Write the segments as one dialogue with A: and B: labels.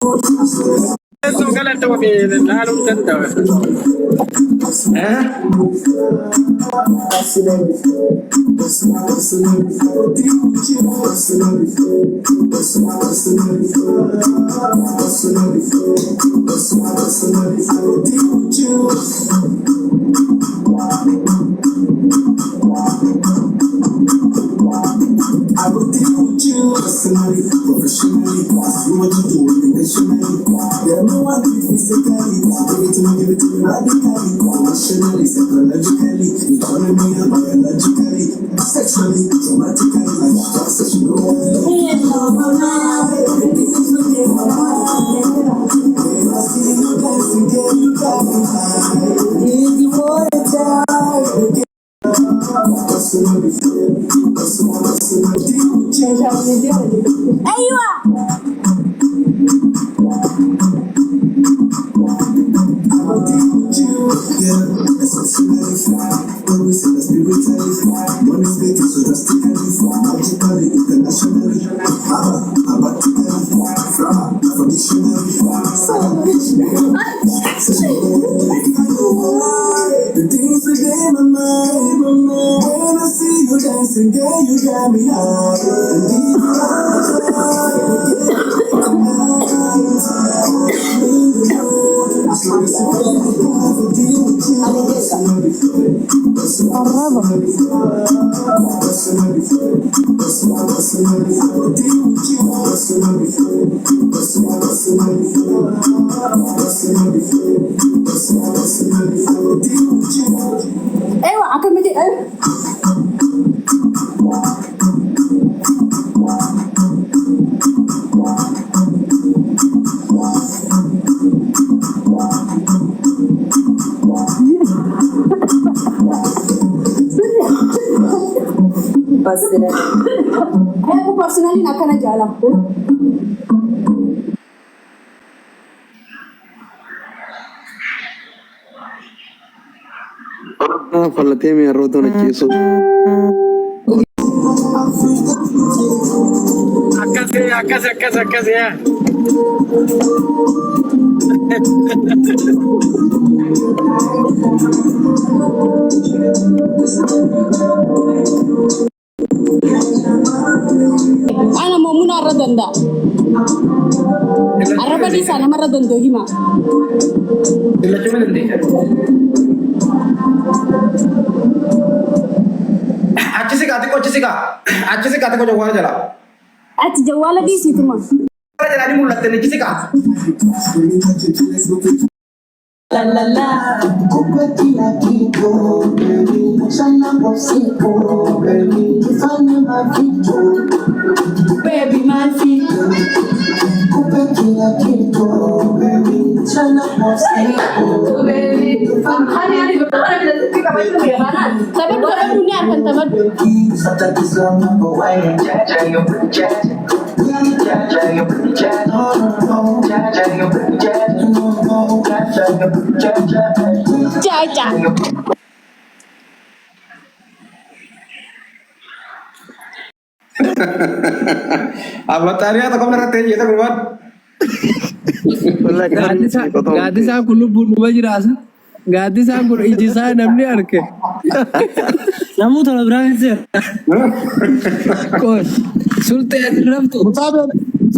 A: Eso galata wa bi lalu tanda. Eh? I will deal with you personally, professionally. You want to do it intentionally. There are no one to physically. Give it to me radically. Emotionally, psychologically, economy and biologically, sexually, dramatically. Like just as you know. Everything is within my mind. When I see you dancing, girl, you got me high. Easy for a time.
B: ايوه
A: The things within my mind, when I see you dancing, girl, you got me high. And these
B: ايوه عكمتي ايوه بس انا personally nakana jala
C: Fallatee mi arroto na chiso.
A: akas ya.
B: انا مؤمنه ردندا araba di sana maradando hima
A: Ila cuma nanti. Achi se kate ko jawara jala.
B: at jawala di situ mah
A: Jala ni mulat ni kisi ka.
D: La la la, kupatia kiko, baby, sana mosiko, baby, fanya mavitu, baby mavitu, kupatia kiko, baby, sana mosiko, baby,
B: hani betul ada ketika itu ya mana tapi kalau dunia akan tamat
D: sata kisama bawain, jaja yo jaja, jaja yo jaja, jaja yo jaja,
B: caca
A: Abataria atau kamu nanti ya teman.
E: Gadi sa kullu bunu bajirasa. Gadi sa kullu ijisa namni arke. Namu thoda branche. Kon sulte rabtu.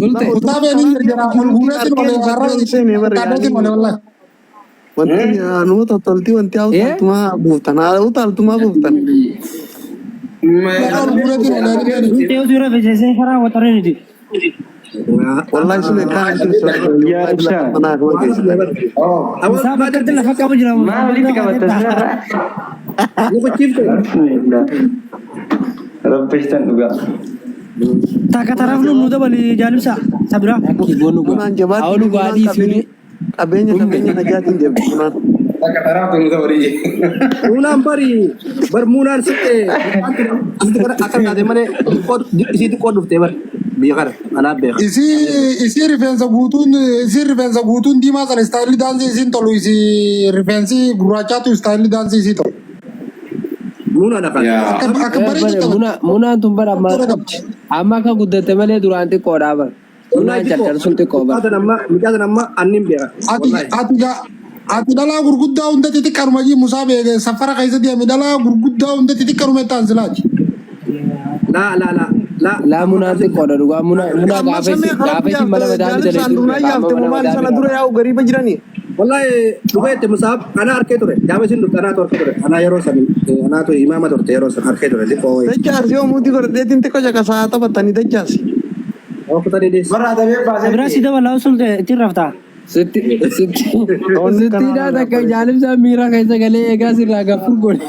F: Utabe ni jara guna tin mole garra utabe tin mole wallahi
C: Wanti anu tolti wanti au tuma butan au tal tuma butan.
F: guna tin mole
E: Teo sura vejese fara watare ni.
C: Wallahi sudah kan
E: Ya Usha.
C: mana aku
A: Oh,
E: Sahabat kerja lah kamu jiram.
G: Ma wali ka batas na.
A: aku chief tuh.
G: Rampestan juga.
E: Taka taraf lu muda bali janib sa. Sabra.
C: Bunan jabat.
E: Awlu gadi sini.
C: Kabenya najatin dia bunan.
A: Tak kata orang tuh beri.
F: munan pari bermunan sitte itu kan akan ada mana kod di situ kod ufte bar biar ana be isi referensa gutun di masa style dance isin tolu isi referensi guracha tu style dance isi to munan ada kan akan bari kita
E: Muna tumbar amma ka guddate male durante kodabar. Munaan caddal sulti qoba.
F: Mijaata nama annin beeka.
C: ati dhalaa gurguddaa hunda xixiqqaarumajii Musaa beeke safara keessa deeme dhalaa gurguddaa hunda xixiqqaarume ta'an silaati.
E: Laa munaan xiqqoodha dhugaa munaa gaafeetti mana mataa
C: jirani.
F: Wallahi dhugee Musaab ana harkee ture. Gaafasiin dhufte anaatu harkee ture. Anaa yeroo san anaatu imaama turte yeroo san harkee ture.
C: Dachaasi yoo muutii godhateetiin xiqqoo caqasaa taphatanii dachaasi.
F: Oofutanii deessi.
H: Abiraasi dabalaa sulte ittiin raftaa.
E: Sittiidhaa takka jaalibsaa miiraa keessa galee eegaa sirraa gaffur godhe.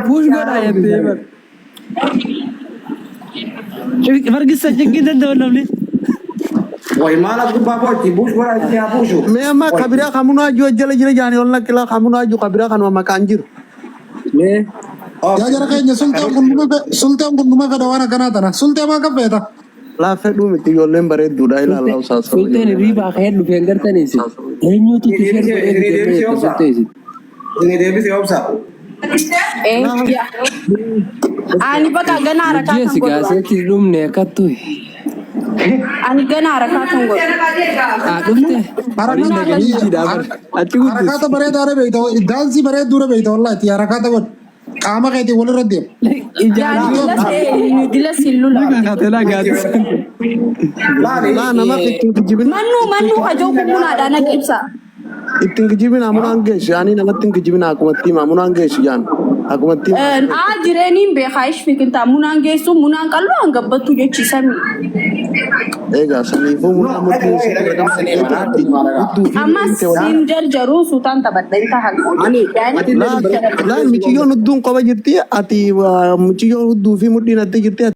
E: Puush godhaa jettee bar.
H: Fargisa jeggii danda'u namni.
C: Mee amma kabiraa kamunaa jiru jala jira jaanii ol naqqilaa kamunaa jiru kabiraa kanuma maqaan jiru. Yaa jara keenya sultaan kun dhuma fedha waan akkanaa tana sultee maa kan feeta. Laafee dhuumiti ijoolleen bareedduudha ilaalaa usaasa.
E: Sulteen riibaa ka'ee dhufeen gartaniisi. Eenyuutu tishee godhee sulteesi.
B: Ani bakka gana harkaa kan
E: Jesi gaasetti dhumne akkattu.
B: Ani gana harkaa kan godhu.
E: Dhufte.
C: Harakaata bareedaa beekta daansii bareedduu beekta wallaahi harakaata godhu qaama keetii walirra deemu.
B: Dila sillula.
C: Laa nama ittiin kijibin.
B: Mannu hajoo kummunaadhaan akka ibsa.
C: Ittiin kijibin amunaan geessu yaani namatti hin kijibin akkumatti hima amunaan geessu jaan akkumatti.
B: Jireeniin beekaa ishfikinta munaan geessu munaan qal'oo hangabbattu jechiisami.
C: Egaa saniifuu munaan murteessu.
B: Ammas siin jarjaruu suutaan taphadha inta
C: Laan mucayyoon hudduun qoba jirti ati mucayyoon hudduu fi mudhiin atti jirti.